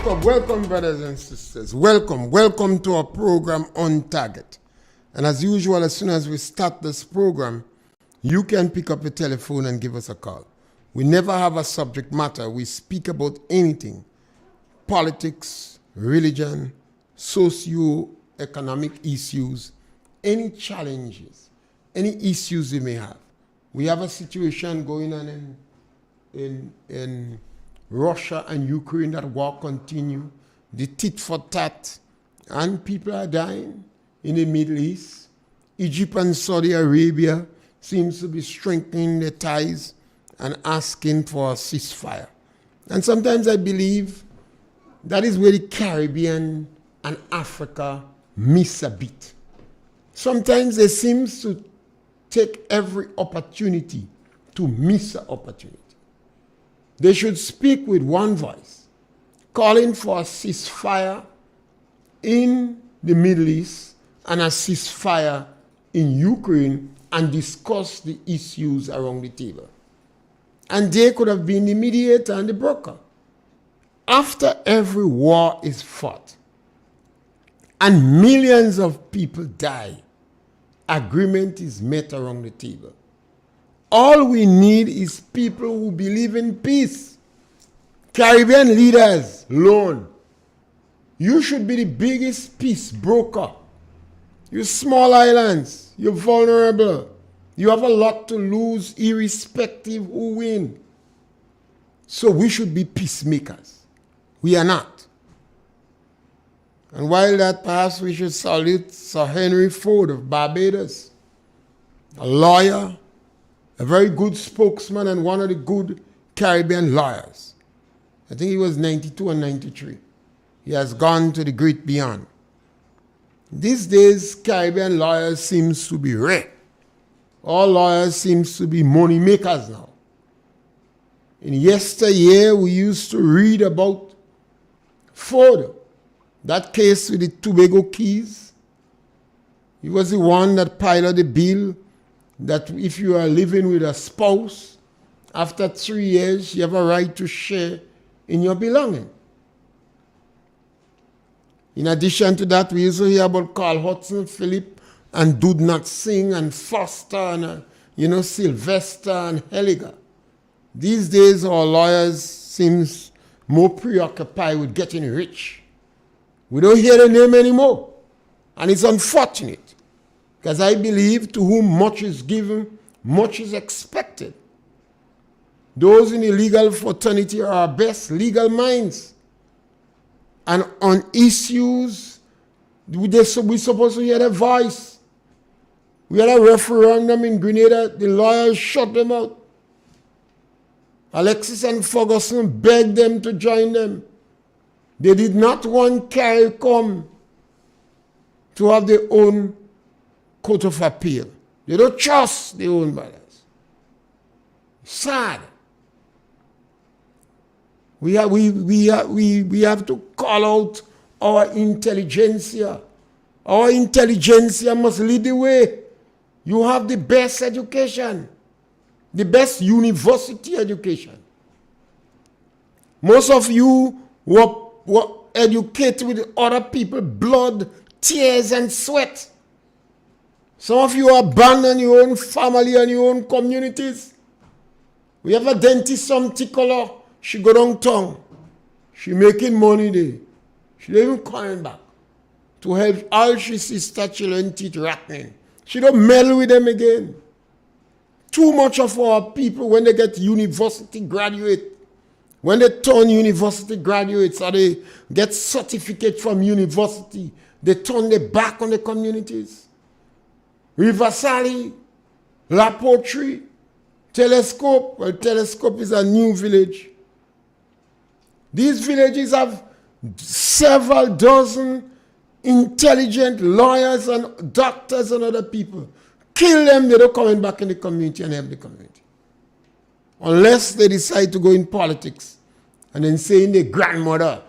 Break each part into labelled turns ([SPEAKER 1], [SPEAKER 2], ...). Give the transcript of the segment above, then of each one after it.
[SPEAKER 1] Welcome, brothers and sisters. Welcome to our program On Target. And as usual, as soon as we start this program, you can pick up the telephone and give us a call. We never have a subject matter. We speak about anything. Politics, religion, socio-economic issues, any challenges, any issues you may have. We have a situation going on in Russia and Ukraine, that war continue, the tit for tat, and people are dying in the Middle East. Egypt and Saudi Arabia seems to be strengthening their ties and asking for a ceasefire. And sometimes I believe that is where the Caribbean and Africa miss a beat. Sometimes they seem to take every opportunity to miss an opportunity. They should speak with one voice, calling for a ceasefire in the Middle East and a ceasefire in Ukraine and discuss the issues around the table. And they could have been the mediator and the broker. After every war is fought and millions of people die, agreement is met around the table. All we need is people who believe in peace. Caribbean leaders alone. You should be the biggest peace broker. You small islands, you're vulnerable. You have a lot to lose irrespective who win. So we should be peacemakers. We are not. And while that, perhaps we should salute Sir Henry Ford of Barbados, a lawyer, a very good spokesman and one of the good Caribbean lawyers. I think he was 92 and 93. He has gone to the great beyond. These days, Caribbean lawyers seems to be rare. All lawyers seems to be money makers now. In yesteryear, we used to read about Ford, that case with the Tobago Keys. He was the one that piloted the bill that if you are living with a spouse, after 3 years, you have a right to share in your belonging. In addition to that, we also hear about Carl Hudson, Philip, and Do Not Sing, and Foster, and Sylvester, and Helliger. These days, our lawyers seems more preoccupied with getting rich. We don't hear the name anymore, and it's unfortunate. Because I believe to whom much is given, much is expected. Those in the legal fraternity are our best legal minds. And on issues, we're supposed to hear their voice. We had a referendum in Grenada, the lawyers shut them out. Alexis and Ferguson begged them to join them. They did not want CARICOM to have their own court of appeal. They don't trust their own brothers. Sad. We have to call out our intelligentsia. Our intelligentsia must lead the way. You have the best education, the best university education. Most of you were educated with other people's blood, tears, and sweat. Some of you abandon your own family and your own communities. We have a dentist, some tickler. She go downtown. She making money there. She don't even coming back to help all she sister children teeth rattling. She don't meddle with them again. Too much of our people, when they get university graduate, when they turn university graduates or they get certificate from university, they turn their back on the communities. Riversally, La Poterie, Telescope. Well, Telescope is a new village. These villages have several dozen intelligent lawyers and doctors and other people. Kill them, they're not coming back in the community and help the community. Unless they decide to go in politics and then saying my grandmother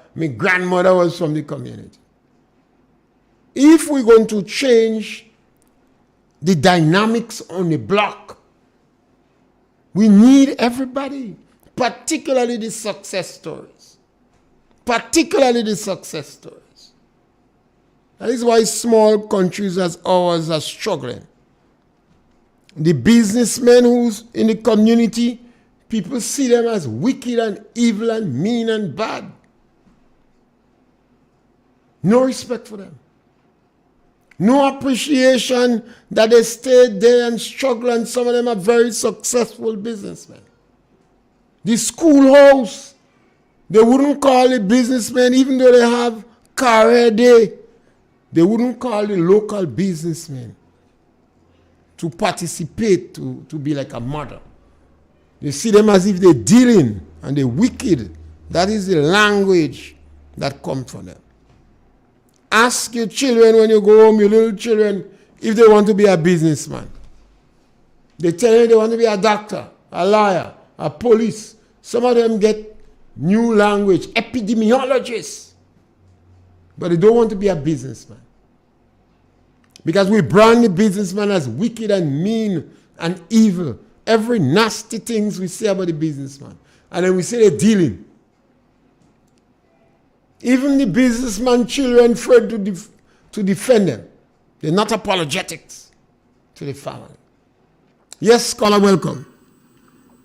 [SPEAKER 1] was from the community. If we're going to change the dynamics on the block, we need everybody, particularly the success stories. particularly the success stories. That is why small countries as ours are struggling. The businessmen who's in the community, people see them as wicked and evil and mean and bad. No respect for them. No appreciation that they stayed there and struggled, and some of them are very successful businessmen. The schoolhouse, they wouldn't call the businessmen, even though they have career day, they wouldn't call the local businessmen to participate, to be like a mother. They see them as if they're dealing and they're wicked. That is the language that comes from them. Ask your children when you go home, your little children, if they want to be a businessman. They tell you they want to be a doctor, a lawyer, a police. Some of them get new language, epidemiologists. But they don't want to be a businessman. Because we brand the businessman as wicked and mean and evil. Every nasty things we say about the businessman. And then we say they're dealing. Even the businessman children afraid to defend them. They're not apologetic to the family. Yes, scholar, welcome.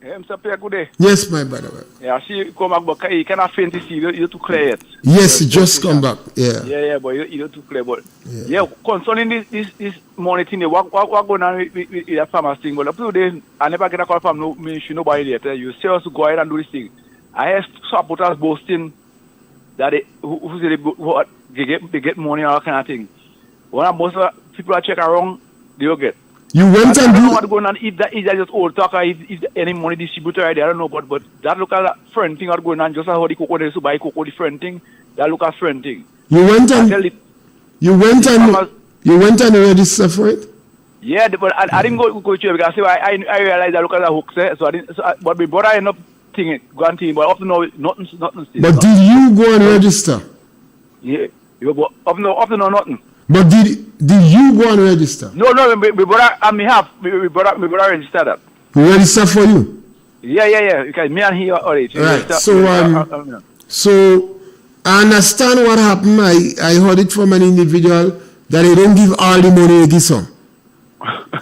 [SPEAKER 2] Hey, Mr. Pierre, good day.
[SPEAKER 1] Yes, my brother.
[SPEAKER 2] Yeah, I see you come back, but you cannot faint to see you too clear yet.
[SPEAKER 1] Yes, you just come back. Yeah.
[SPEAKER 2] Yeah, but you're too clear. But yeah, concerning this money thing, what going on with the farmers thing? But up to today, I never get a call from nobody yet. You say us to go ahead and do this thing. I have supporters boasting that they get money and all kind of thing. When most people are checking around, they will get.
[SPEAKER 1] You went
[SPEAKER 2] I
[SPEAKER 1] and
[SPEAKER 2] don't know what's going on. If that just old talk, or if any money distributor, I don't know. But that look at friend thing what's going on. Just how the cocoa they to buy cocoa, the friend thing. That look at friend thing.
[SPEAKER 1] You went and register for it.
[SPEAKER 2] Yeah, but I didn't go to it because I realized I look at the hooks. So I didn't. But my brother ended up thinking, going to. But up to now, nothing.
[SPEAKER 1] But did you go and register?
[SPEAKER 2] Yeah, but up to now, nothing.
[SPEAKER 1] But did you go and register?
[SPEAKER 2] No, my brother and me have. My brother registered that.
[SPEAKER 1] Who register for you?
[SPEAKER 2] Yeah. Because me and he are already.
[SPEAKER 1] Right. So I understand what happened. I heard it from an individual that they don't give all the money, they give some.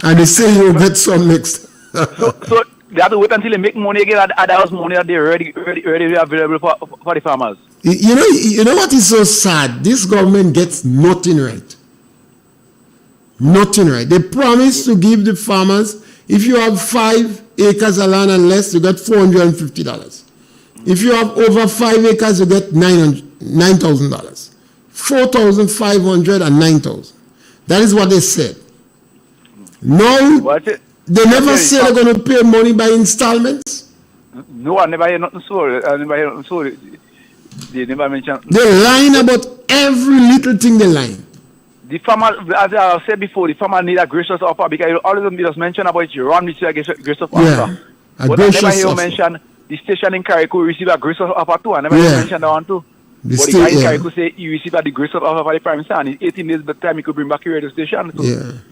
[SPEAKER 1] And they say you'll get some next.
[SPEAKER 2] so they have to wait until they make money again. That was money that they're ready available for the farmers.
[SPEAKER 1] You know what is so sad? This government gets nothing right. Nothing right. They promise to give the farmers, if you have 5 acres of land and less, you get $450. If you have over 5 acres, you get $9,000. 4,500 and 9,000. That is what they said. No, they never say they're going to pay money by installments.
[SPEAKER 2] No, I never hear nothing so. They never mention.
[SPEAKER 1] They lying about every little thing they lying.
[SPEAKER 2] The farmer, as I said before, the farmer need a gracious offer because all of them just mention about you run with a gracious offer.
[SPEAKER 1] Yeah,
[SPEAKER 2] but I never hear mention the station in Carrico receive a gracious offer too. I never hear mention that one too. But the guy in Carrico say he received a gracious offer for the Prime Minister and in 18 days by the time he could bring back the radio station. So,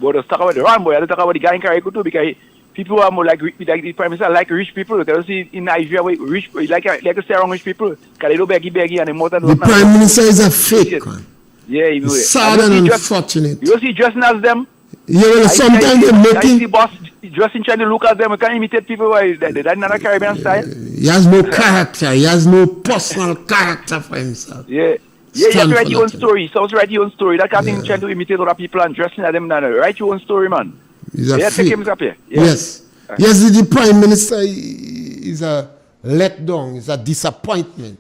[SPEAKER 2] but let's talk about the run boy. Let's talk about the guy in Carrico too because people are more like the Prime Minister like rich people. They don't see in Nigeria rich like to stay around rich people because they don't beggy and the more than
[SPEAKER 1] the Prime Minister is a fake man.
[SPEAKER 2] Yeah, you know it.
[SPEAKER 1] Sad and unfortunate.
[SPEAKER 2] You see dressing as them.
[SPEAKER 1] Yeah, well, sometimes they're making.
[SPEAKER 2] The boss dressing trying to look at them. You can imitate people by that not a Caribbean style.
[SPEAKER 1] He has no character. He has no personal character for himself.
[SPEAKER 2] Yeah. You have to write your own story. So write your own story. That kind of thing trying to imitate other people and dressing at them. Write your own story, man.
[SPEAKER 1] He's a fake.
[SPEAKER 2] Take him up here.
[SPEAKER 1] Yes. Yes, the Prime Minister is a letdown. He's a disappointment.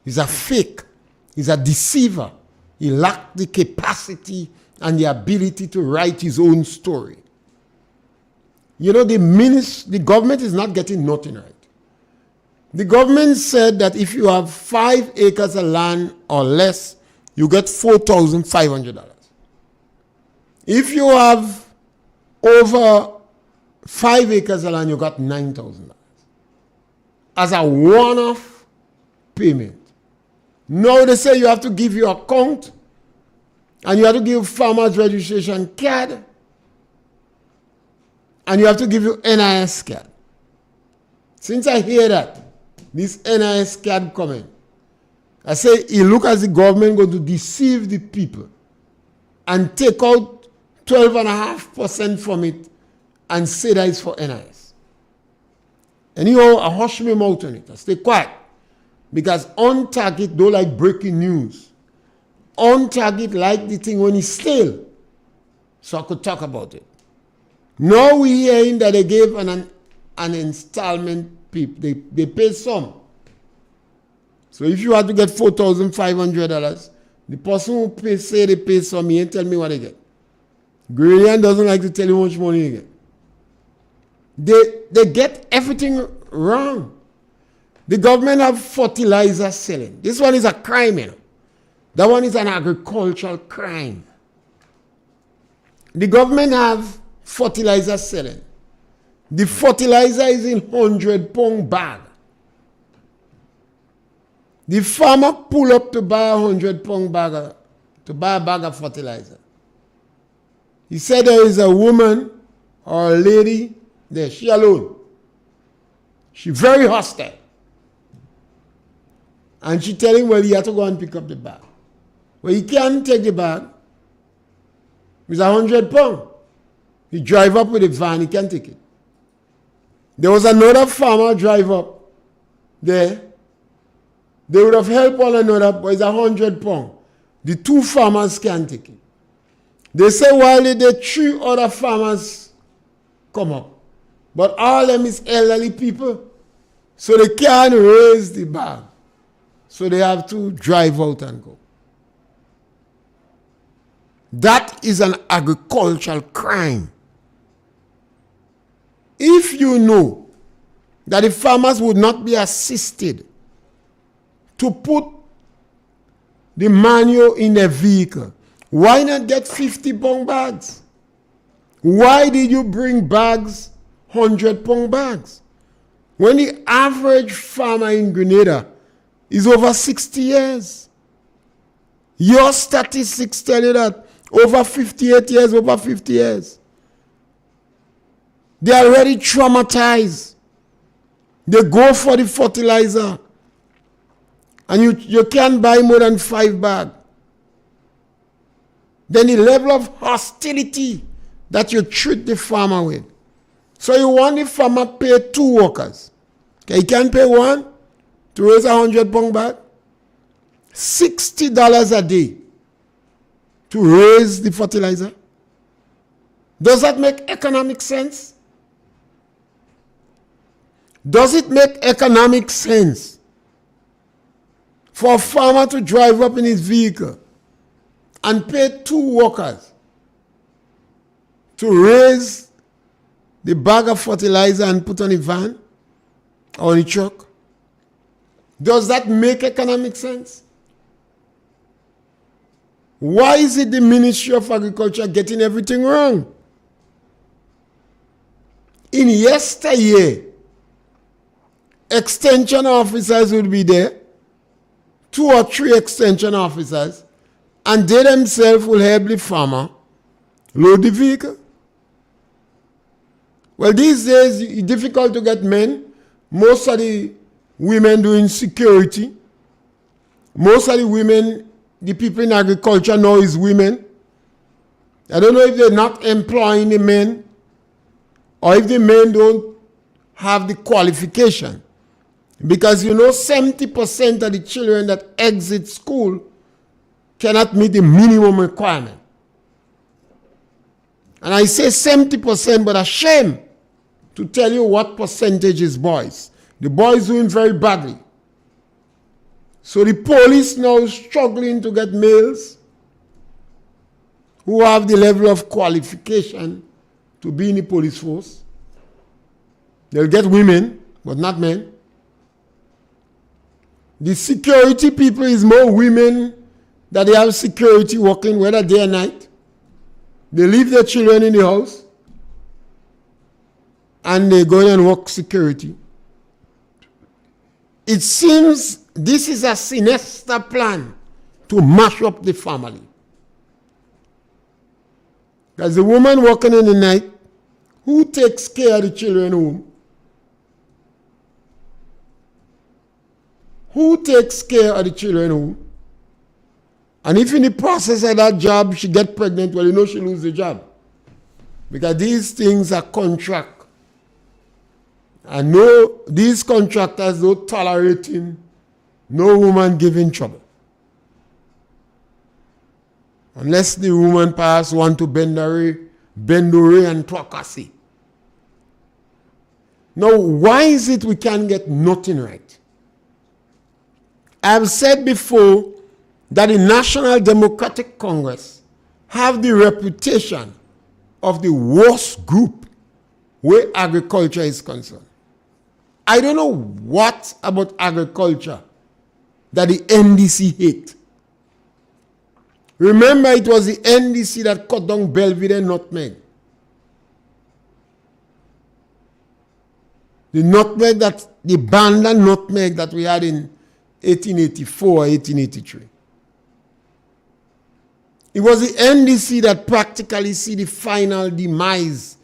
[SPEAKER 1] He's a fake. He's a deceiver. He lacked the capacity and the ability to write his own story. You know, the government is not getting nothing right. The government said that if you have 5 acres of land or less, you get $4,500. If you have over 5 acres of land, you got $9,000 as a one-off payment. Now they say you have to give your account and you have to give farmer's registration card and you have to give your NIS card. Since I hear that, this NIS card coming, I say he look as the government going to deceive the people and take out 12.5% from it and say that it's for NIS. Anyhow, I hush my mouth on it. I stay quiet. Because on target don't like breaking news. On target like the thing when it's stale. So I could talk about it. Now we're hearing that they gave an installment people. They pay some. So if you had to get $4,500, the person who say they pay some, he ain't tell me what they get. Grenada doesn't like to tell you how much money they get. They get everything wrong. The government have fertilizer selling. This one is a crime, you know. That one is an agricultural crime. The government have fertilizer selling. The fertilizer is in 100-pound bag. The farmer pull up to buy a 100-pound bag, to buy a bag of fertilizer. He said there is a woman or a lady there, she alone. She very hostile. And she tell him, well, he had to go and pick up the bag. Well, he can't take the bag. It's 100 pounds. He drive up with a van, he can't take it. There was another farmer drive up there. They would have helped one another, but it's 100 pounds. The two farmers can't take it. They say while the three other farmers come up. But all of them is elderly people. So they can't raise the bag. So they have to drive out and go. That is an agricultural crime. If you know that the farmers would not be assisted to put the manure in a vehicle, why not get 50-pound bags? Why did you bring bags, 100-pound bags? When the average farmer in Grenada is over 60 years. Your statistics tell you that over 58 years, over 50 years. They are already traumatized. They go for the fertilizer. And you can't buy more than 5 bags. Then the level of hostility that you treat the farmer with. So you want the farmer pay 2 workers. Okay, he can't pay one to raise a 100-pound bag. $60 a day to raise the fertilizer. Does that make economic sense? Does it make economic sense for a farmer to drive up in his vehicle and pay 2 workers to raise the bag of fertilizer and put on a van or a truck? Does that make economic sense? Why is it the Ministry of Agriculture getting everything wrong? In yesteryear, extension officers would be there, 2 or 3 extension officers, and they themselves will help the farmer load the vehicle. Well, these days, it's difficult to get men. Most of the women doing security. Most of the women, the people in agriculture now is women. I don't know if they're not employing the men or if the men don't have the qualification. Because 70% of the children that exit school cannot meet the minimum requirement. And I say 70%, but ashamed to tell you what percentage is boys. The boys doing very badly. So the police now is struggling to get males who have the level of qualification to be in the police force. They'll get women, but not men. The security people is more women that they have security working, whether day or night. They leave their children in the house and they go and work security. It seems this is a sinister plan to mash up the family. There's a woman working in the night. Who takes care of the children home? Who takes care of the children? Who? And if in the process of that job she get pregnant, well, you know she lose the job. Because these things are contract. And these contractors don't tolerate no woman giving trouble. Unless the woman perhaps want to bend away and hypocrisy. Now, why is it we can't get nothing right? I've said before that the National Democratic Congress have the reputation of the worst group where agriculture is concerned. I don't know what about agriculture that the NDC hate. Remember, it was the NDC that cut down Belvedere nutmeg. The Banda nutmeg that we had in 1884 or 1883. It was the NDC that practically see the final demise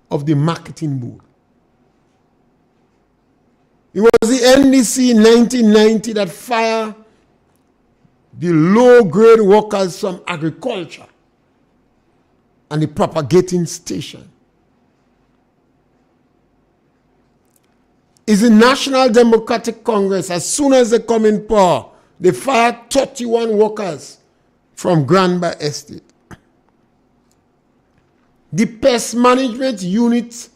[SPEAKER 1] of the marketing board. It was the NDC in 1990 that fired the low-grade workers from agriculture and the propagating station. It's the National Democratic Congress, as soon as they come in power, they fired 31 workers from Grenada Estate. The pest management unit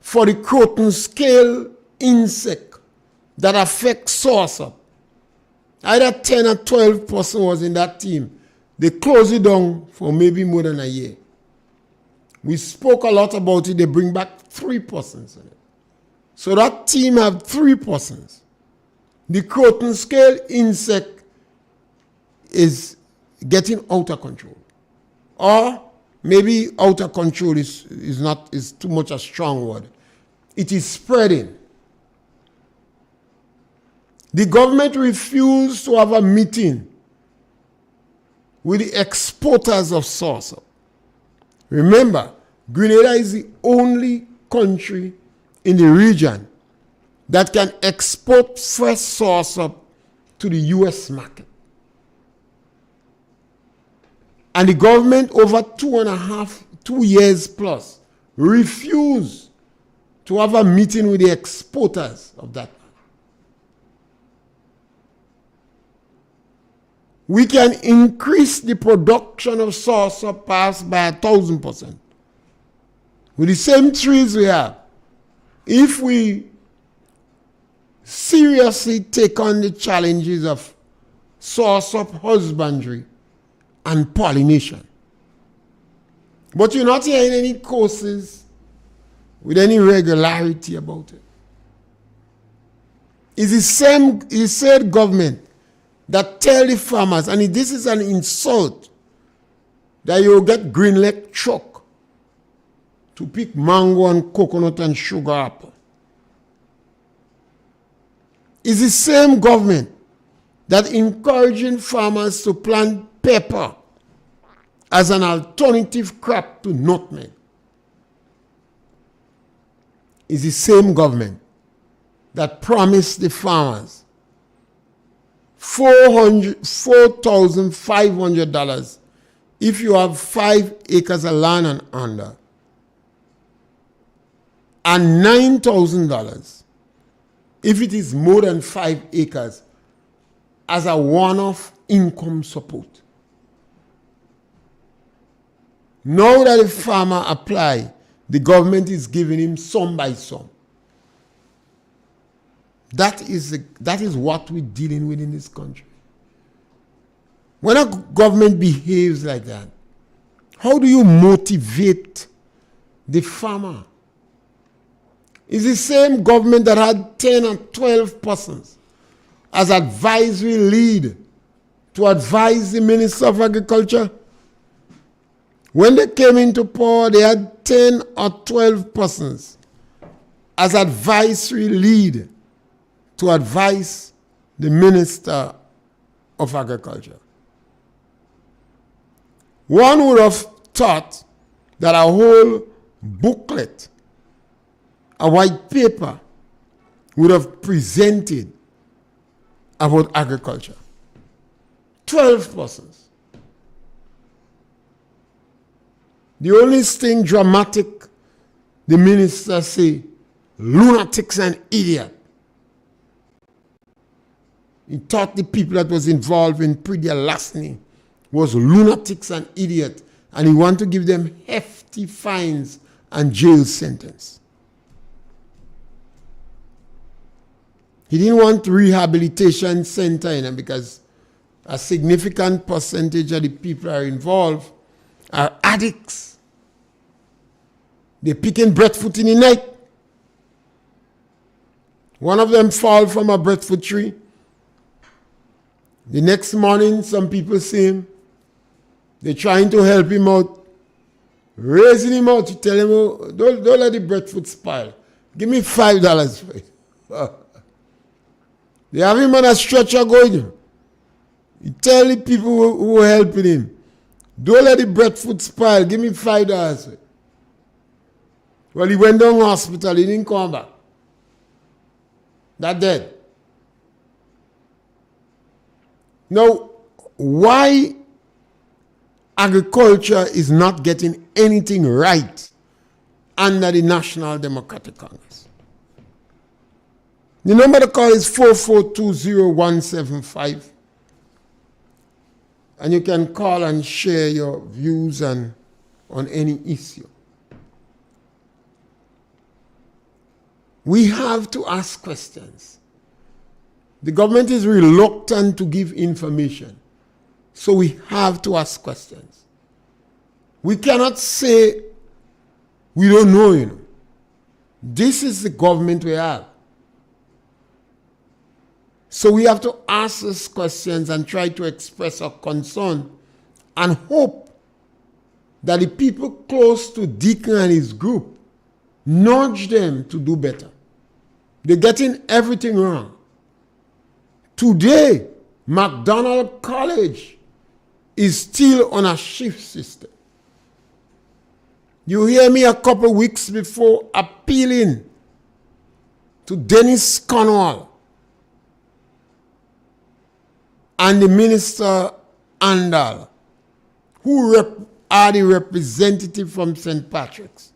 [SPEAKER 1] for the croton scale insect that affects saucer. Either 10 or 12 person was in that team. They closed it down for maybe more than a year. We spoke a lot about it. They bring back 3 persons in it. So that team have 3 persons. The croton scale insect is getting out of control. Or maybe out of control is too much a strong word. It is spreading. The government refused to have a meeting with the exporters of saucer. Remember, Grenada is the only country in the region that can export fresh saucer to the U.S. market. And the government over 2 years plus refused to have a meeting with the exporters of that. We can increase the production of saucer past by 1,000%. With the same trees we have, if we seriously take on the challenges of saucer husbandry and pollination. But you're not hearing any courses with any regularity about it. It's the same government that tell the farmers, and this is an insult, that you'll get green leg truck to pick mango and coconut and sugar apple. It's the same government that encouraging farmers to plant pepper as an alternative crop to nutmeg. It's the same government that promised the farmers $4,500 if you have 5 acres of land and under, and $9,000 if it is more than 5 acres as a one-off income support. Now that the farmer apply, the government is giving him some by some. That is what we're dealing with in this country. When a government behaves like that, how do you motivate the farmer? It's the same government that had 10 or 12 persons as advisory lead to advise the Minister of Agriculture. When they came into power, they had 10 or 12 persons as advisory lead to advise the Minister of Agriculture. One would have thought that a whole booklet, a white paper, would have presented about agriculture. 12 persons. The only thing dramatic, the minister say, lunatics and idiot. He thought the people that was involved in Pridia Lasny was lunatics and idiots, and he wanted to give them hefty fines and jail sentence. He didn't want rehabilitation center in them because a significant percentage of the people are involved are addicts. They're picking breadfruit in the night. One of them fall from a breadfruit tree. The next morning, some people see him. They're trying to help him out, raising him out to tell him, oh, don't let the breadfruit spoil. Give me $5 for it. They have him on a stretcher going. He tell the people who are helping him, don't let the breadfruit spoil. Give me $5 for it. Well, he went down to hospital. He didn't come back. That dead. Now, why agriculture is not getting anything right under the National Democratic Congress? The number to call is 4420175. And you can call and share your views on any issue. We have to ask questions. The government is reluctant to give information. So we have to ask questions. We cannot say we don't know, you know. This is the government we have. So we have to ask these questions and try to express our concern and hope that the people close to Deacon and his group nudge them to do better. They're getting everything wrong. Today, McDonald College is still on a shift system. You hear me a couple weeks before appealing to Dennis Cornwall and the Minister Andal, who are the representative from St. Patrick's,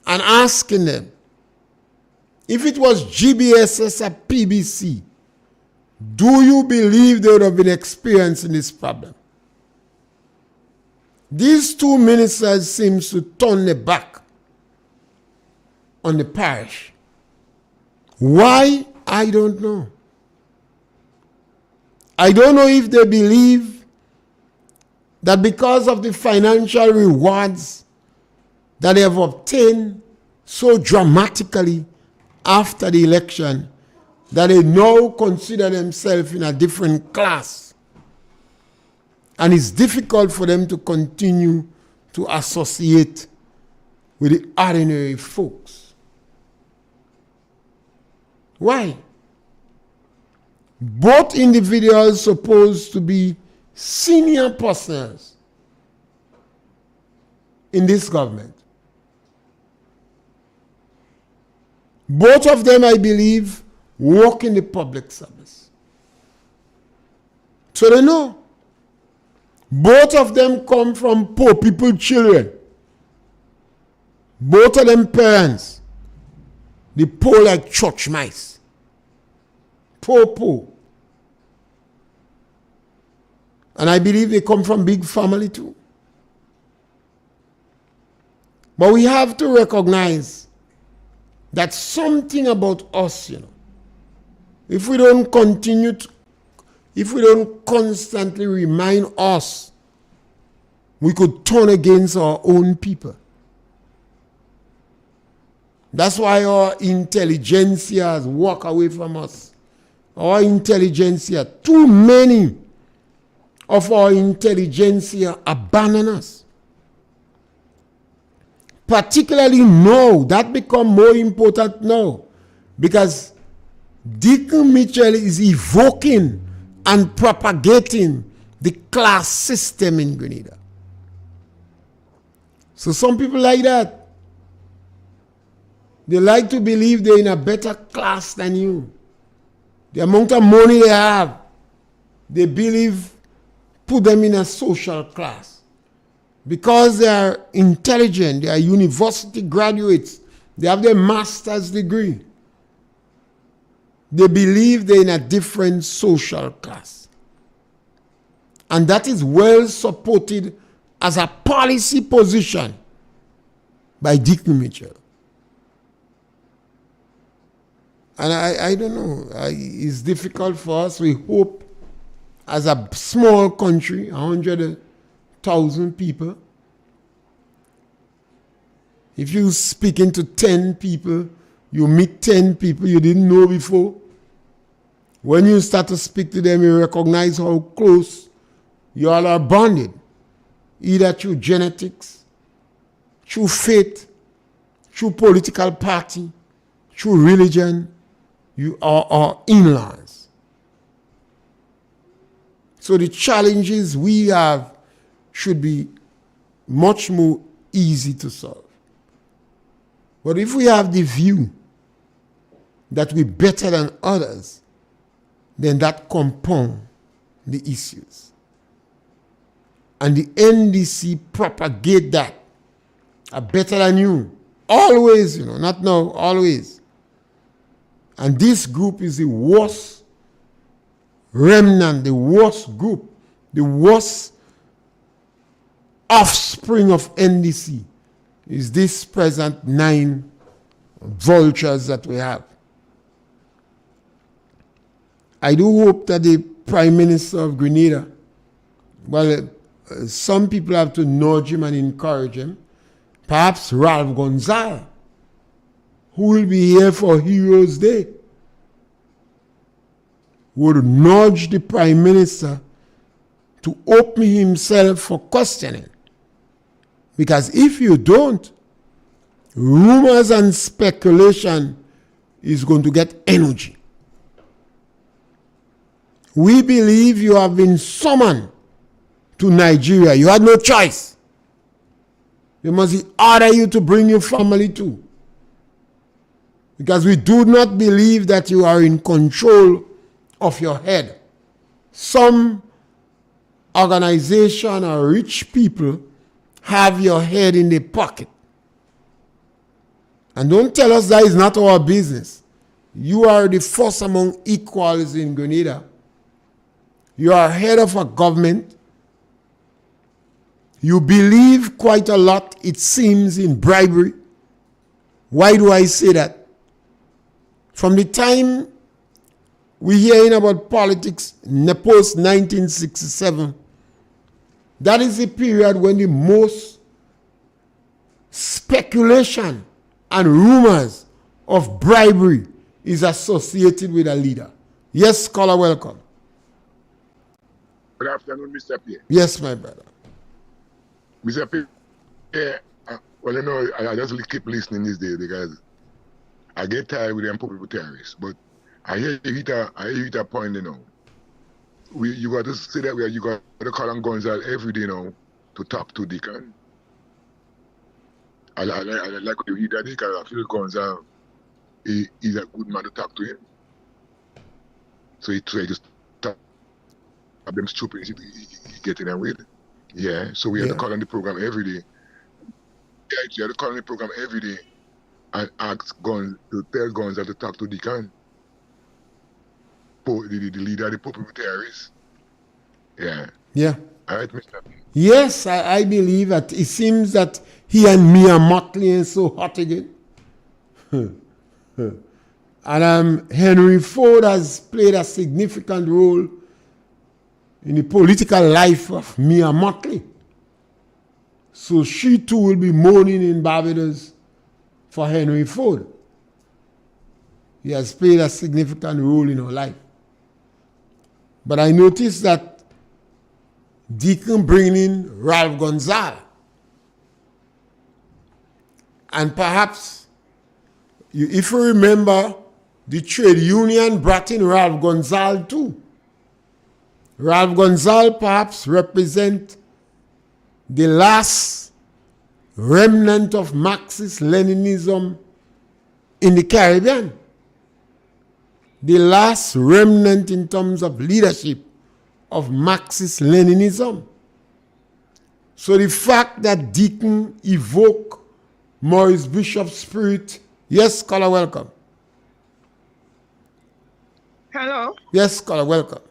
[SPEAKER 1] and asking them, if it was GBSS or PBC, do you believe they would have been experiencing this problem? These two ministers seem to turn their back on the parish. Why? I don't know. I don't know if they believe that because of the financial rewards that they have obtained so dramatically after the election, that they now consider themselves in a different class. And it's difficult for them to continue to associate with the ordinary folks. Why? Both individuals supposed to be senior persons in this government. Both of them, I believe, work in the public service. So they know. Both of them come from poor people, children. Both of them parents. They poor like church mice. Poor. And I believe they come from big family too. But we have to recognize that something about us, you know, if we don't constantly remind us, we could turn against our own people. That's why our intelligentsias walk away from us. Our intelligentsia, too many of our intelligentsia abandon us. Particularly now, that become more important now, because Deacon Mitchell is evoking and propagating the class system in Grenada. So some people like that. They like to believe they're in a better class than you. The amount of money they have, they believe put them in a social class. Because they are intelligent, they are university graduates, they have their master's degree. They believe they're in a different social class. And that is well supported as a policy position by Deacon Mitchell. And I don't know, it's difficult for us. We hope as a small country, 100,000 people, if you speaking to 10 people, you meet 10 people you didn't know before. When you start to speak to them, you recognize how close you all are bonded, either through genetics, through faith, through political party, through religion, you are in-laws. So the challenges we have should be much more easy to solve. But if we have the view that we're better than others, then that compounds the issues. And the NDC propagate that. I'm better than you. Always, not now, always. And this group is the worst remnant, the worst group, the worst offspring of NDC is this present 9 vultures that we have. I do hope that the Prime Minister of Grenada, some people have to nudge him and encourage him. Perhaps Ralph Gonsalves, who will be here for Heroes Day, would nudge the Prime Minister to open himself for questioning. Because if you don't, rumors and speculation is going to get energy. We believe you have been summoned to Nigeria. You had no choice. They must order you to bring your family too. Because we do not believe that you are in control of your head. Some organization or rich people have your head in their pocket. And don't tell us that is not our business. You are the first among equals in Grenada. You are head of a government. You believe quite a lot, it seems, in bribery. Why do I say that? From the time we're hearing about politics post 1967, that is the period when the most speculation and rumors of bribery is associated with a leader. Yes, caller, welcome.
[SPEAKER 3] Good afternoon, Mr. Pierre.
[SPEAKER 1] Yes, my brother.
[SPEAKER 3] Mr. Pierre, I just keep listening these days because I get tired with them people terrorists. But I hear you hit a point, you got to say that you got to call on Gonsalves every day now to talk to Deacon. I like what you hear that because I feel Gonsalves is a good man to talk to him. So he just talk about them stupid he getting them with. Yeah, so we have to call on the program every day. Yeah, you have to call on the program every day and ask to tell Gonsalves to talk to Deacon. The leader of the popular terrorists. Yeah.
[SPEAKER 1] Yeah.
[SPEAKER 3] All right, Mr. P.
[SPEAKER 1] Yes, I believe that it seems that he and Mia Motley are so hot again. And Henry Ford has played a significant role in the political life of Mia Motley. So she too will be mourning in Barbados for Henry Ford. He has played a significant role in her life. But I noticed that Deacon bringing in Ralph Gonsalves. And perhaps, if you remember, the trade union brought in Ralph Gonsalves too. Ralph Gonsalves perhaps represent the last remnant of Marxist-Leninism in the Caribbean. The last remnant in terms of leadership of Marxist-Leninism. So the fact that Deacon evoke Maurice Bishop's spirit, yes, caller, welcome.
[SPEAKER 4] Hello?
[SPEAKER 1] Yes, caller, welcome.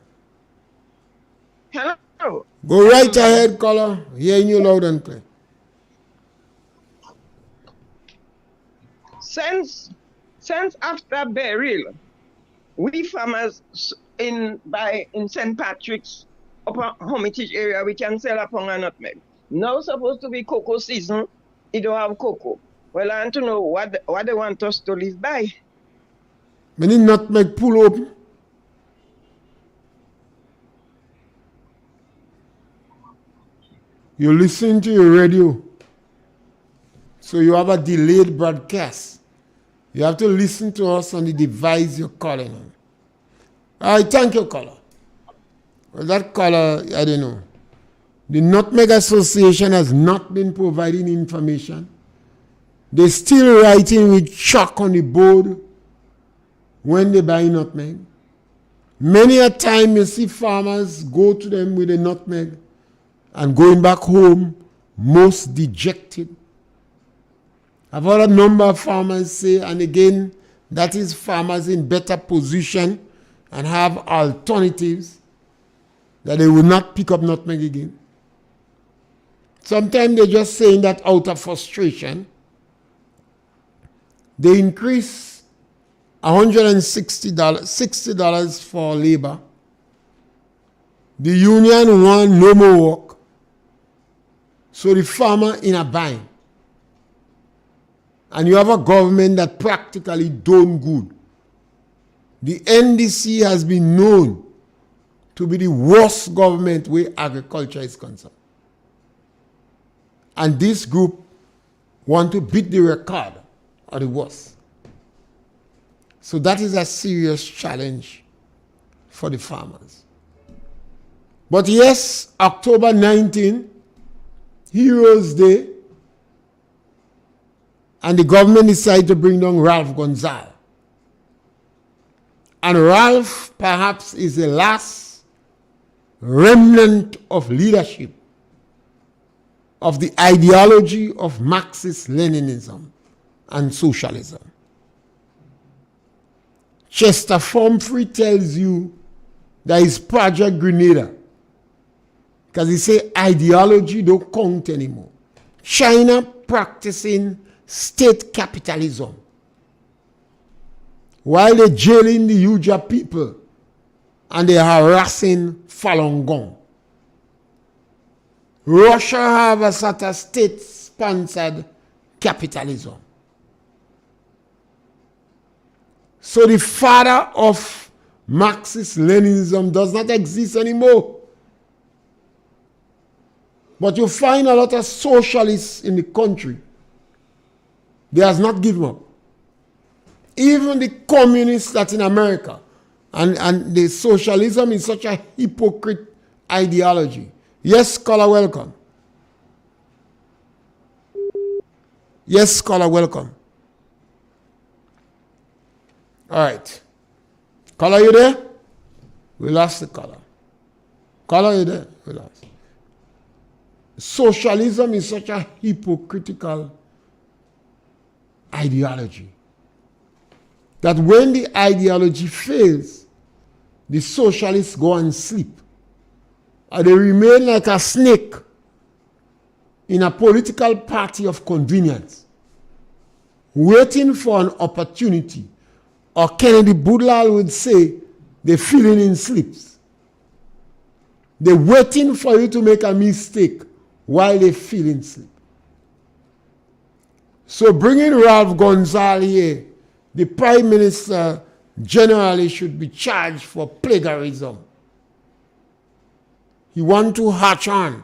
[SPEAKER 4] Hello?
[SPEAKER 1] Go right ahead, caller. Hearing you loud and clear.
[SPEAKER 4] Since after burial, we farmers in St. Patrick's upper Hermitage area, we can sell upon a nutmeg. Now supposed to be cocoa season, it don't have cocoa. Well, I want to know what they want us to live by.
[SPEAKER 1] Many nutmeg pull open. You listen to your radio. So you have a delayed broadcast. You have to listen to us on the device you're calling on. All right, thank you, caller. Well, that caller, I don't know. The Nutmeg Association has not been providing information. They're still writing with chalk on the board when they buy nutmeg. Many a time you see farmers go to them with a nutmeg and going back home most dejected. I've heard a number of farmers say, and again, that is farmers in better position and have alternatives, that they will not pick up nutmeg again. Sometimes they're just saying that out of frustration. They increase $60 for labor. The union want no more work. So the farmer in a bind. And you have a government that practically done good. The NDC has been known to be the worst government where agriculture is concerned. And this group want to beat the record of the worst. So that is a serious challenge for the farmers. But yes, October 19, Heroes Day, and the government decided to bring down Ralph Gonsalves. And Ralph perhaps is the last remnant of leadership of the ideology of Marxist-Leninism and socialism. Chester Humphrey tells you that his Project Grenada, because he say ideology don't count anymore. China practicing state capitalism while they're jailing the Uja people and they're harassing Falun Gong. Russia have a sort of state-sponsored capitalism. So the father of Marxist-Leninism does not exist anymore. But you find a lot of socialists in the country. They has not given up. Even the communists that in America, and the socialism is such a hypocrite ideology. Yes, caller, welcome. Yes, caller, welcome. All right. Caller, you there? We lost the caller. Caller, you there? We lost. Socialism is such a hypocritical ideology that when the ideology fails, the socialists go and sleep. Or they remain like a snake in a political party of convenience, waiting for an opportunity. Or Kennedy Boudlal would say, they're feeling in sleeps. They're waiting for you to make a mistake while they feel in sleep. So bringing Ralph Gonsalves here, the Prime Minister generally should be charged for plagiarism. He wants to hatch on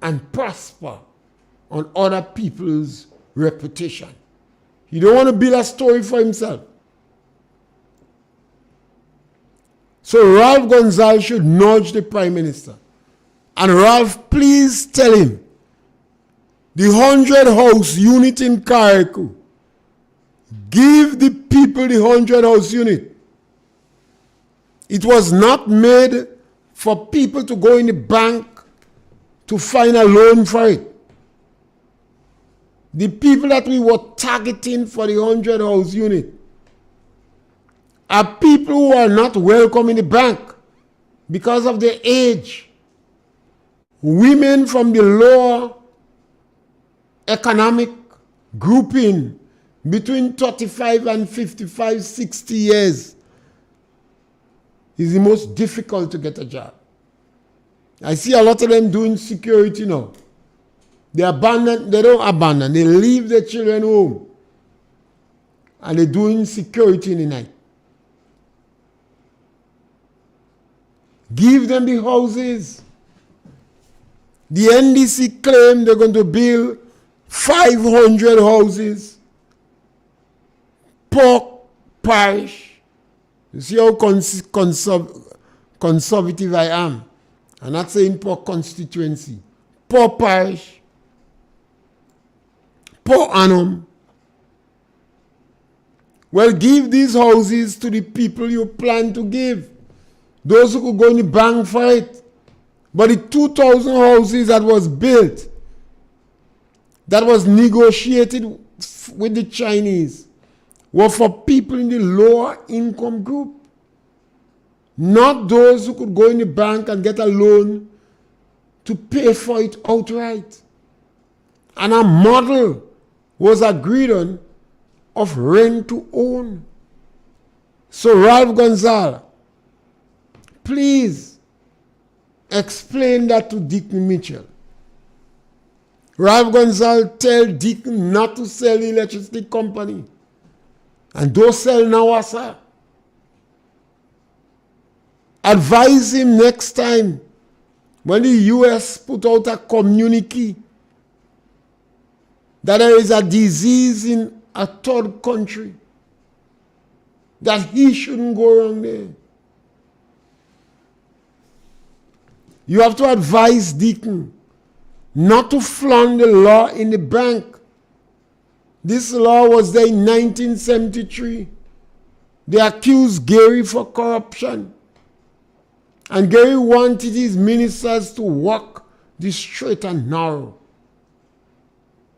[SPEAKER 1] and prosper on other people's reputation. He don't want to build a story for himself. So Ralph Gonsalves should nudge the Prime Minister. And Ralph, please tell him, the 100-house unit in Carriacou, give the people the 100-house unit. It was not made for people to go in the bank to find a loan for it. The people that we were targeting for the 100 house unit are people who are not welcome in the bank because of their age. Women from the lower economic grouping between 35 and 55, 60 years is the most difficult to get a job. I see a lot of them doing security now. They don't abandon, they leave their children home and they're doing security in the night. Give them the houses. The NDC claim they're going to build 500 houses per parish. You see how conservative I am. I'm not saying per constituency. Per parish. Per annum. Well, give these houses to the people you plan to give. Those who could go in the bank for it. But the 2,000 houses that was built, that was negotiated with the Chinese, were for people in the lower income group. Not those who could go in the bank and get a loan to pay for it outright. And a model was agreed on of rent to own. So Ralph Gonsalves, please explain that to Deacon Mitchell. Ralph Gonsalves tell Deacon not to sell the electricity company. And don't sell now, sir. Advise him next time when the US put out a communique that there is a disease in a third country, that he shouldn't go around there. You have to advise Deacon not to flaunt the law in the bank. This law was there in 1973. They accused Gary for corruption. And Gary wanted his ministers to walk the straight and narrow.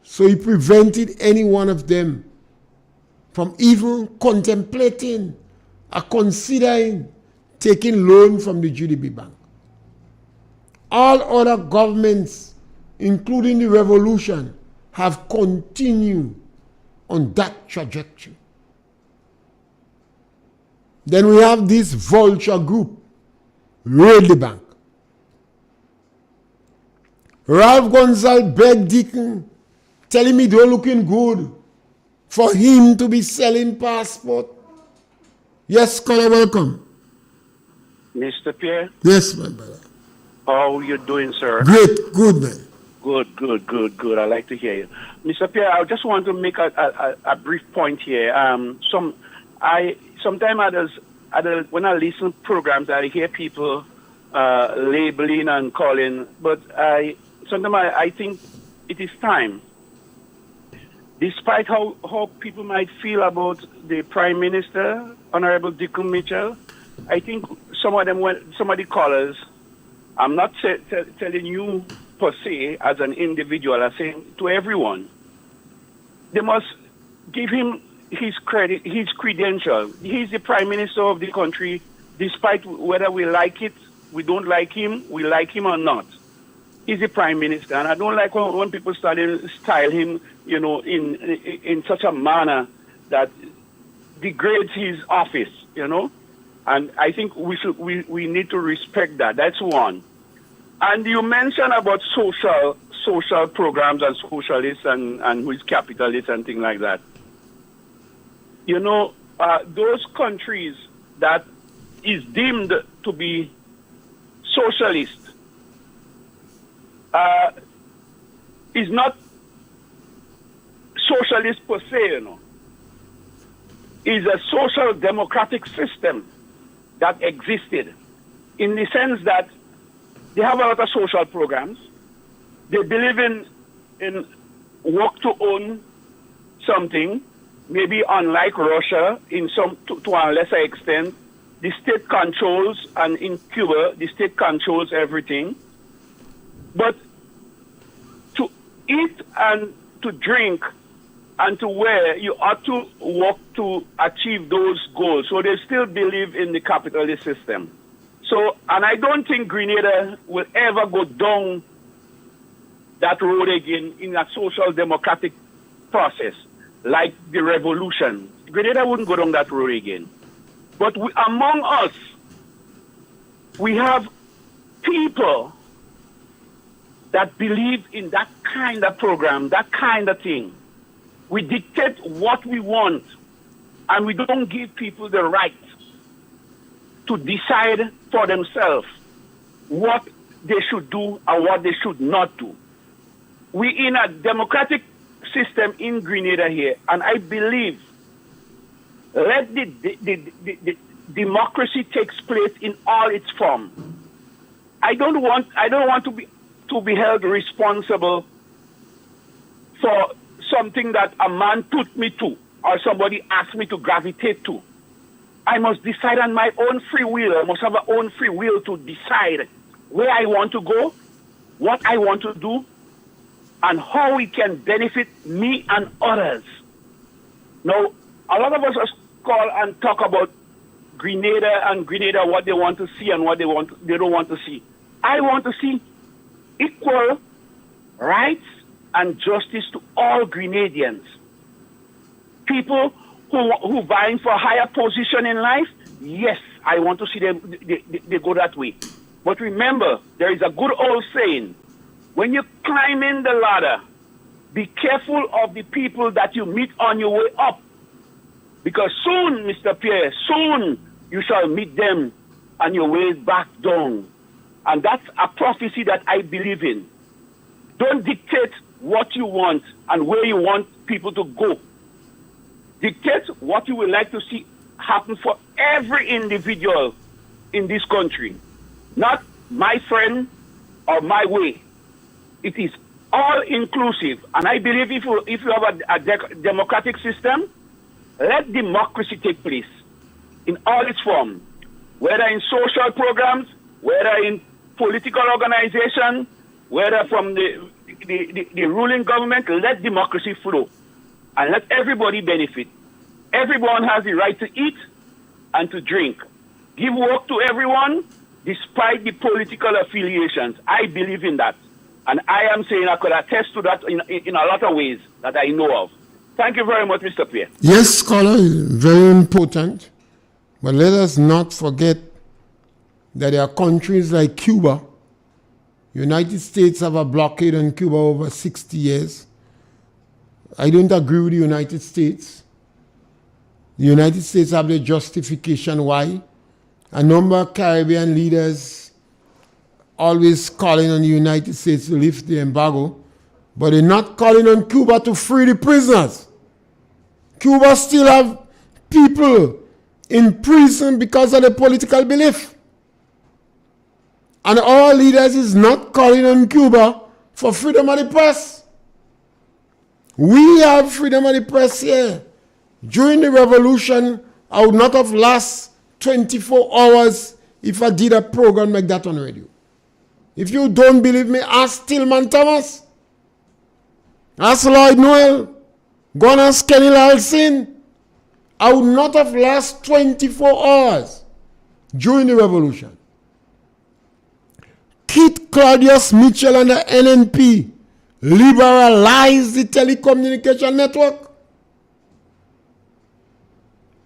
[SPEAKER 1] So he prevented any one of them from even contemplating or considering taking loan from the GDP Bank. All other governments, including the revolution, have continued on that trajectory. Then we have this vulture group, raid the bank. Ralph Gonsalves begged Deacon, telling me they're looking good for him to be selling passport. Yes, caller, welcome.
[SPEAKER 5] Mr. Pierre?
[SPEAKER 1] Yes, my brother.
[SPEAKER 5] How are you doing, sir?
[SPEAKER 1] Great, good, man.
[SPEAKER 5] Good. I like to hear you. Mr. Pierre, I just want to make a brief point here. Sometimes when I listen to programs, I hear people labeling and calling, but sometimes I think it is time. Despite how people might feel about the Prime Minister, Honorable Deacon Mitchell, I think some of the callers, I'm not telling you per se as an individual, I'm saying to everyone, they must give him his credit, his credential. He's the Prime Minister of the country, despite whether we like it, we don't like him, we like him or not. He's the Prime Minister, and I don't like when people start to style him, in such a manner that degrades his office, And I think we need to respect that. That's one. And you mentioned about social programs and socialists and who is capitalist and things like that. Those countries that is deemed to be socialist is not socialist per se, Is a social democratic system that existed in the sense that they have a lot of social programs. They believe in work to own something, maybe unlike Russia to a lesser extent. the state controls, and in Cuba, the state controls everything. But to eat and to drink and to wear, you ought to work to achieve those goals. So they still believe in the capitalist system. So, and I don't think Grenada will ever go down that road again in a social democratic process like the revolution. Grenada wouldn't go down that road again. But among us, we have people that believe in that kind of program, that kind of thing. We dictate what we want, and we don't give people the right to decide for themselves what they should do and what they should not do. We in a democratic system in Grenada here, and I believe let the democracy takes place in all its form. I don't want to be held responsible for something that a man put me to or somebody asked me to gravitate to. I must decide on my own free will. I must have my own free will to decide where I want to go, what I want to do, and how it can benefit me and others. Now, a lot of us call and talk about Grenada, what they want to see and what they don't want to see. I want to see equal rights and justice to all Grenadians. People who vying for a higher position in life, yes, I want to see them they go that way. But remember, there is a good old saying, when you climb in the ladder, be careful of the people that you meet on your way up. Because soon, Mr. Pierre, soon you shall meet them on your way back down. And that's a prophecy that I believe in. Don't dictate what you want and where you want people to go. Dictate what you would like to see happen for every individual in this country. Not my friend or my way. It is all inclusive. And I believe if you have a democratic system, let democracy take place in all its form, whether in social programs, whether in political organization, whether from the ruling government. Let democracy flow and let everybody benefit. Everyone has the right to eat and to drink. Give work to everyone despite the political affiliations. I believe in that. And I am saying I could attest to that in a lot of ways that I know of. Thank you very much, Mr. Pierre.
[SPEAKER 1] Yes, scholar, very important. But let us not forget that there are countries like Cuba. United States have a blockade on Cuba over 60 years. I don't agree with the United States. The United States have the justification why. A number of Caribbean leaders always calling on the United States to lift the embargo, but they're not calling on Cuba to free the prisoners. Cuba still have people in prison because of their political belief. And our leaders is not calling on Cuba for freedom of the press. We have freedom of the press here. During the revolution, I would not have last 24 hours if I did a program like that on radio. If you don't believe me, ask Tillman Thomas. Ask Lloyd Noel. Go and ask Kenny Lalsin. I would not have last 24 hours during the revolution. Kit Claudius Mitchell and the NNP liberalized the telecommunication network.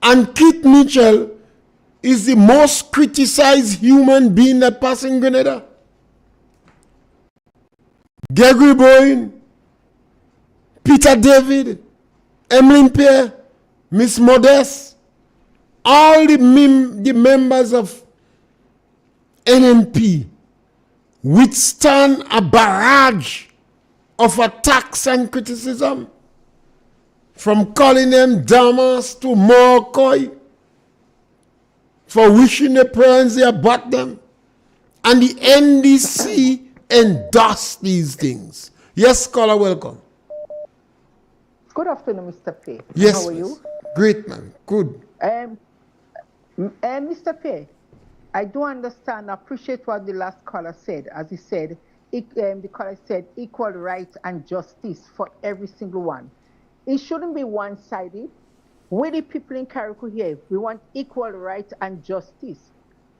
[SPEAKER 1] And Kit Mitchell is the most criticized human being that passed in Grenada. Gregory Boyne, Peter David, Emmeline Pierre, Miss Modeste, all the members of NNP withstand a barrage of attacks and criticism, from calling them Damas to Morcoy, for wishing their parents they bought them. And the NDC endorsed these things. Yes, scholar, welcome.
[SPEAKER 6] Good afternoon, Mr. Pierre.
[SPEAKER 1] Yes,
[SPEAKER 6] how are you?
[SPEAKER 1] Great, man. Good.
[SPEAKER 6] Mr. Pierre, I do understand, appreciate what the last caller said. As he said, the caller said equal rights and justice for every single one. It shouldn't be one-sided. We the people in Carriacou here, we want equal rights and justice.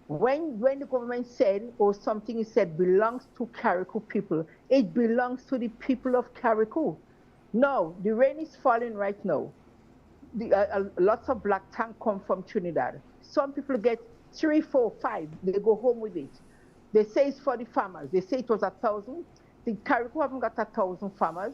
[SPEAKER 6] When the government said, or something is said belongs to Carriacou people, it belongs to the people of Carriacou. No, the rain is falling right now. Lots of black tank come from Trinidad. Some people get 3, 4, 5. They go home with it. They say it's for the farmers. They say it was 1,000. The Carriacou haven't got 1,000 farmers.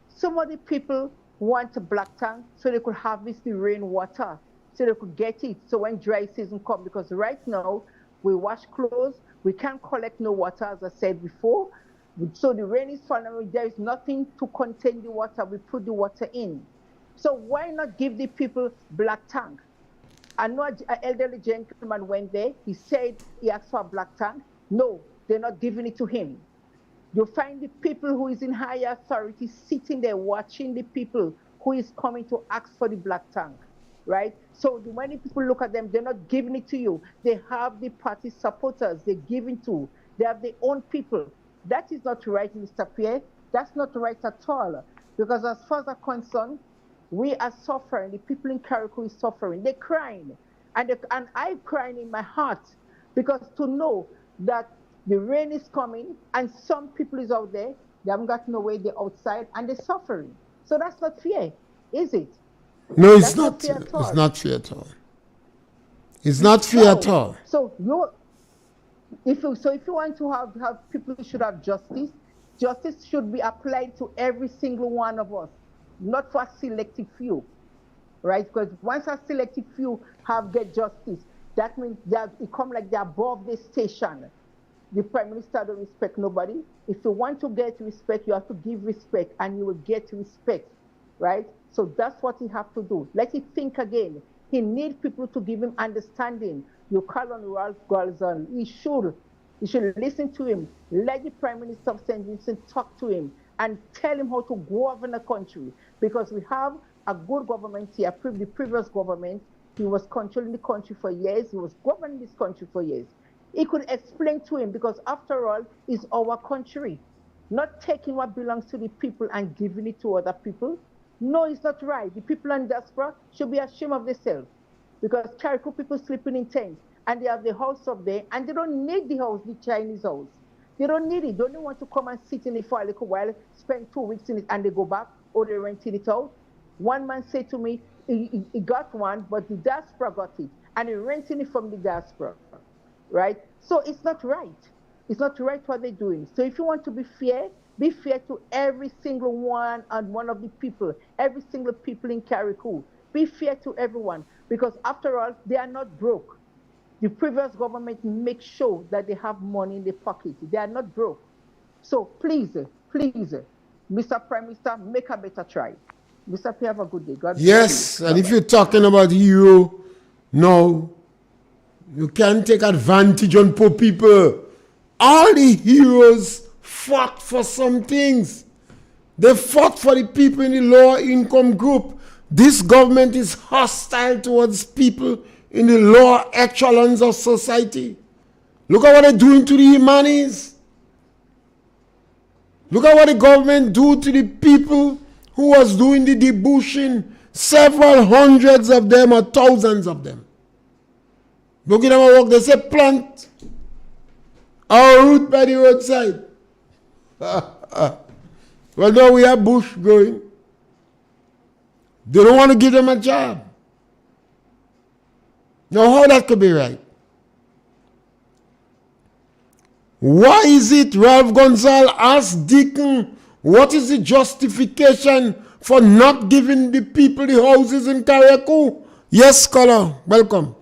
[SPEAKER 6] Some of the people want a black tank so they could harvest the rainwater, so they could get it. So when dry season comes, because right now we wash clothes, we can't collect no water, as I said before. So the rain is falling. There is nothing to contain the water. We put the water in. So why not give the people black tank? I know an elderly gentleman went there. He said he asked for a black tank. No, they're not giving it to him. You find the people who is in higher authority sitting there watching the people who is coming to ask for the black tank, right? So when the people look at them, they're not giving it to you. They have the party supporters they're giving to. They have their own people. That is not right, Mr. Pierre. That's not right at all. Because as far as I'm concerned, we are suffering. The people in Carriacou is suffering. They're crying. And I'm crying in my heart because to know that the rain is coming and some people is out there, they haven't got no way, they're outside and they're suffering. So that's not fair, is it?
[SPEAKER 1] No, it's not fair at all. It's not fair at all. It's not fair at all.
[SPEAKER 6] So if you want to have people who should have justice, justice should be applied to every single one of us, not for a selective few, right? Because once a selective few get justice, that means that it come like they're above the station. The Prime Minister don't respect nobody. If you want to get respect, you have to give respect and you will get respect, right? So that's what he have to do. Let him think again. He needs people to give him understanding. You call on Ralph Gonsalves. He should listen to him. Let the Prime Minister of St. Vincent talk to him and tell him how to govern the country. Because we have a good government here. The previous government, he was controlling the country for years. He was governing this country for years. He could explain to him, because after all, it's our country. Not taking what belongs to the people and giving it to other people. No, it's not right. The people in diaspora should be ashamed of themselves. Because Carriacou people sleeping in tents and they have the house up there and they don't need the house, the Chinese house. They don't need it. They don't want to come and sit in it for a little while, spend 2 weeks in it and they go back, or they rented it out. One man said to me, he got one, but the diaspora got it and he rented it from the diaspora. Right? So it's not right. It's not right what they're doing. So if you want to be fair to every single one and one of the people, every single people in Carriacou. Be fair to everyone, because after all, they are not broke. The previous government makes sure that they have money in their pocket. They are not broke. So please, Mr. Prime Minister, make a better try. Mr. Pierre, have a good day. God bless you.
[SPEAKER 1] Yes, and if you're talking about hero, no, you can't take advantage on poor people. All the heroes fought for some things. They fought for the people in the lower income group. This government is hostile towards people in the lower echelons of society. Look at what they're doing to the Imanis. Look at what the government do to the people who was doing the debushing. Several hundreds of them or thousands of them. Look at them work. They say plant our root by the roadside. Well, now we have bush growing. They don't want to give them a job. Now, how that could be right? Why is it Ralph Gonsalves asked Deacon, what is the justification for not giving the people the houses in Carriacou? Yes, scholar, welcome.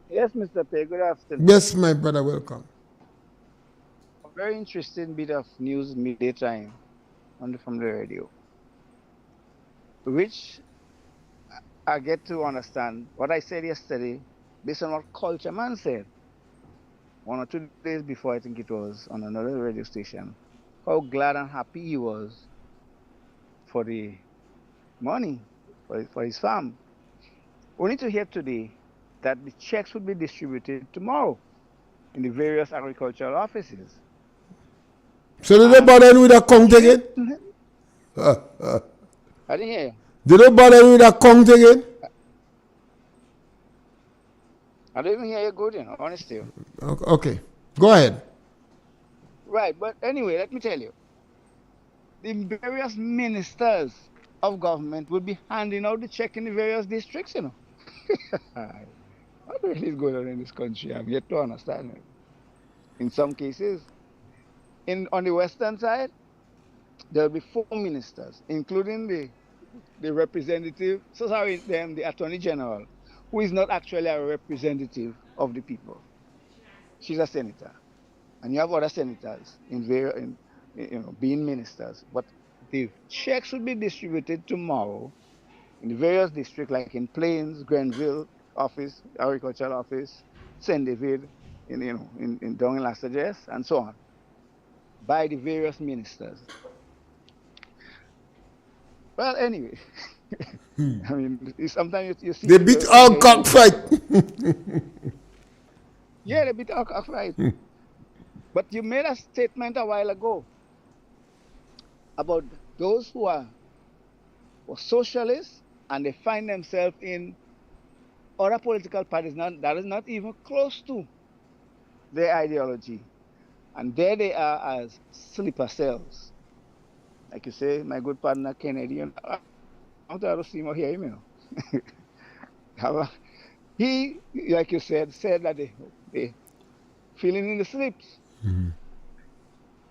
[SPEAKER 7] Yes, Mr. Pierre, good afternoon.
[SPEAKER 1] Yes, my brother, welcome.
[SPEAKER 7] A very interesting bit of news midday time from the radio, which I get to understand what I said yesterday based on what Culture Man said 1 or 2 days before, I think it was, on another radio station, how glad and happy he was for the money for his farm. Only to hear today that the checks would be distributed tomorrow in the various agricultural offices.
[SPEAKER 1] So did they bother with a count again?
[SPEAKER 7] I didn't hear you.
[SPEAKER 1] Did they bother with a count again?
[SPEAKER 7] I don't even hear you good, honestly.
[SPEAKER 1] Okay, go ahead.
[SPEAKER 7] Right, but anyway, let me tell you. The various ministers of government will be handing out the check in the various districts, What really is going on in this country? I'm yet to understand it. In some cases, on the western side, there will be 4 ministers, including the representative, the Attorney General, who is not actually a representative of the people. She's a senator. And you have other senators being ministers. But the checks will be distributed tomorrow in the various districts, like in Plains, Grenville office, agricultural office, St. David, down in Las Vegas, and so on, by the various ministers. Well, anyway, I mean, sometimes you see...
[SPEAKER 1] They beat all cockfight.
[SPEAKER 7] Yeah, they beat all cockfight. But you made a statement a while ago about those who are socialists and they find themselves in other political parties that is not even close to their ideology. And there they are as sleeper cells. Like you say, my good partner Kennedy, I don't have to see him or hear him, He, like you said that they feeling in the sleeps. Mm-hmm.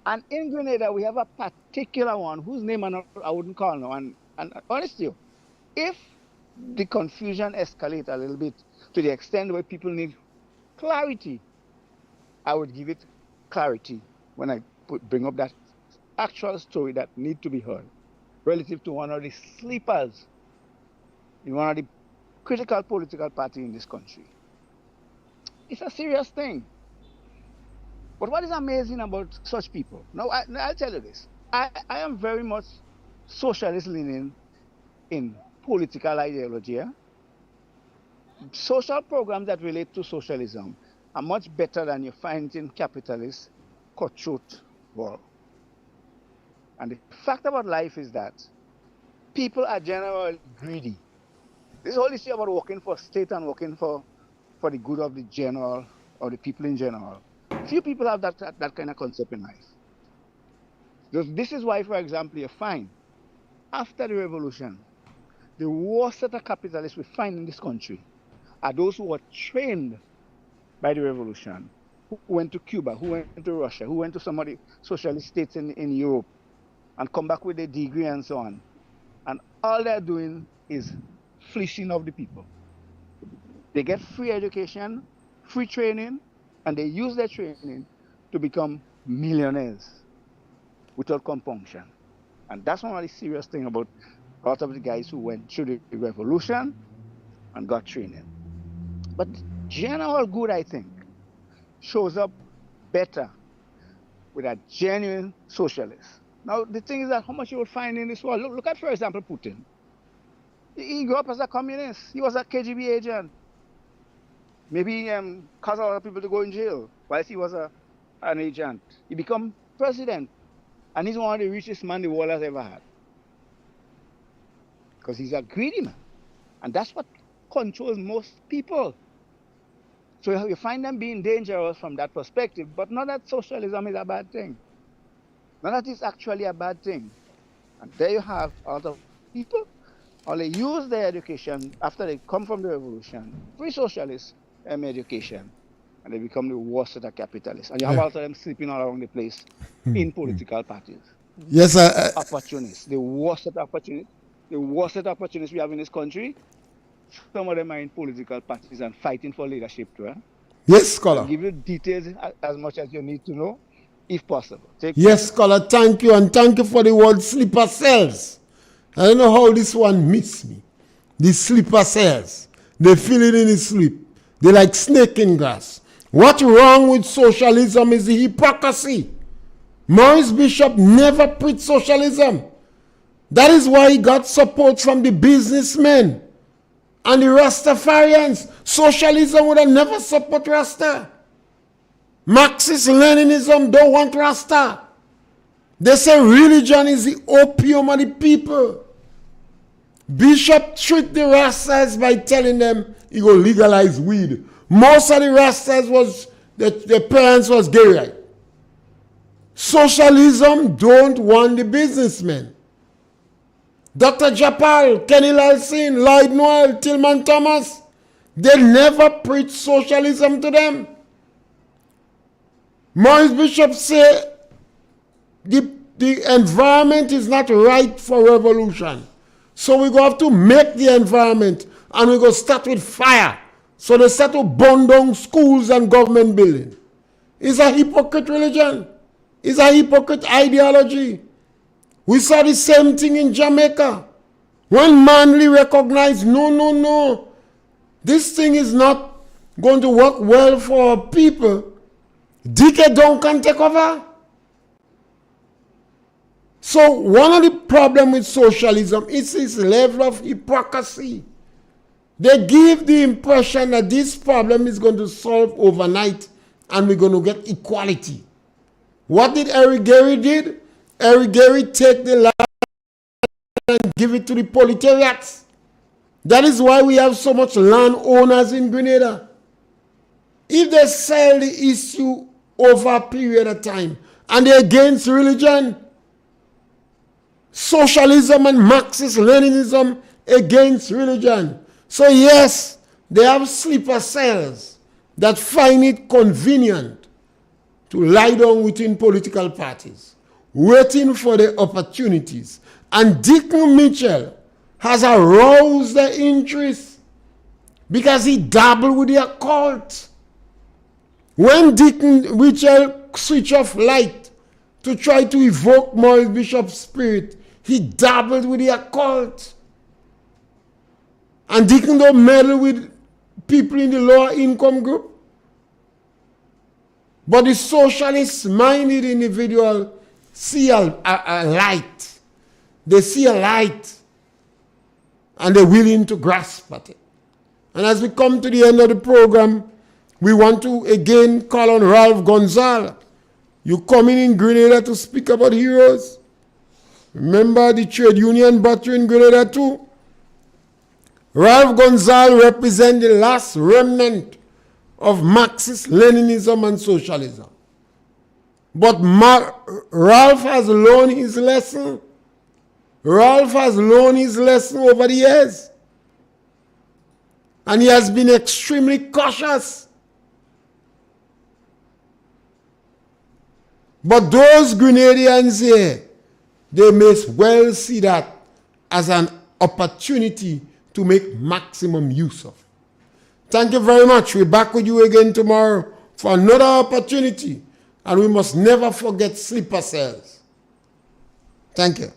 [SPEAKER 7] And in Grenada, we have a particular one whose name I wouldn't call now. And honestly, if the confusion escalates a little bit to the extent where people need clarity, I would give it clarity when I bring up that actual story that need to be heard relative to one of the sleepers in one of the critical political parties in this country. It's a serious thing. But what is amazing about such people? Now, I'll tell you this. I am very much socialist leaning in political ideology. Social programs that relate to socialism are much better than you find in capitalist cutthroat world. And the fact about life is that people are generally greedy. This whole issue about working for state and working for the good of the general or the people in general. Few people have that kind of concept in life. This is why, for example, you find after the revolution, the worst set of capitalists we find in this country are those who were trained by the revolution, who went to Cuba, who went to Russia, who went to some of the socialist states in Europe, and come back with a degree and so on. And all they're doing is fleecing of the people. They get free education, free training, and they use their training to become millionaires without compunction. And that's one of the serious things about a lot of the guys who went through the revolution and got training. But general good, I think, shows up better with a genuine socialist. Now, the thing is that how much you will find in this world. Look at, for example, Putin. He grew up as a communist. He was a KGB agent. Maybe he caused a lot of people to go in jail whilst he was an agent. He became president. And he's one of the richest men the world has ever had. Because he's a greedy man. And that's what controls most people. So you find them being dangerous from that perspective. But not that socialism is a bad thing. Not that it's actually a bad thing. And there you have a lot of people. Or they use their education after they come from the revolution. Free socialists. Education, and they become the worst set of capitalists. And you have a lot of them sleeping all around the place in political parties.
[SPEAKER 1] Yes,
[SPEAKER 7] opportunists. The worst set of opportunists we have in this country, some of them are in political parties and fighting for leadership too.
[SPEAKER 1] Yes, scholar.
[SPEAKER 7] I'll give you details as much as you need to know, if possible.
[SPEAKER 1] Yes, scholar, thank you, and thank you for the word sleeper cells. I don't know how this one missed me. The sleeper cells. They feel it in his sleep. They like snake in grass. What's wrong with socialism is the hypocrisy. Maurice Bishop never preached socialism. That is why he got support from the businessmen. and the Rastafarians. Socialism would have never support Rasta. Marxist-Leninism don't want Rasta. They say religion is the opium of the people. Bishop tricked the Rastas by telling them he go legalize weed. Most of the Rastas was, their parents was gay, right? Socialism don't want the businessmen. Dr. Japal, Kenny Lalsin, Lloyd Noel, Tillman Thomas, they never preach socialism to them. Maurice Bishop say the environment is not right for revolution. So we're going to have to make the environment, and we're going to start with fire. So they start to burn down schools and government buildings. It's a hypocrite religion. It's a hypocrite ideology. We saw the same thing in Jamaica. When Manley recognized, no, this thing is not going to work well for our people, DK Duncan take over. So one of the problems with socialism is its level of hypocrisy. They give the impression that this problem is going to solve overnight and we're going to get equality. What did Eric Gary did? Eric Gary take the land and give it to the proletariats. That is why we have so much landowners in Grenada. If they sell the issue over a period of time and they're against religion, socialism and Marxist-Leninism against religion. So yes, they have sleeper cells that find it convenient to lie down within political parties, waiting for the opportunities. And Deacon Mitchell has aroused their interest because he dabbled with the occult. When Deacon Mitchell switched off light to try to evoke Maurice Bishop's spirit, he dabbled with the occult. And Deacon don't meddle with people in the lower income group. But the socialist-minded individual see a light. They see a light. And they're willing to grasp at it. And as we come to the end of the program, we want to again call on Ralph Gonsalves. You coming in Grenada to speak about heroes? Remember the trade union battery in Grenada too? Ralph Gonsalves represents the last remnant of Marxist-Leninism and socialism. But Ralph has learned his lesson. Ralph has learned his lesson over the years. And he has been extremely cautious. But those Grenadians here, they may well see that as an opportunity to make maximum use of. Thank you very much. We're back with you again tomorrow for another opportunity. And we must never forget sleeper cells. Thank you.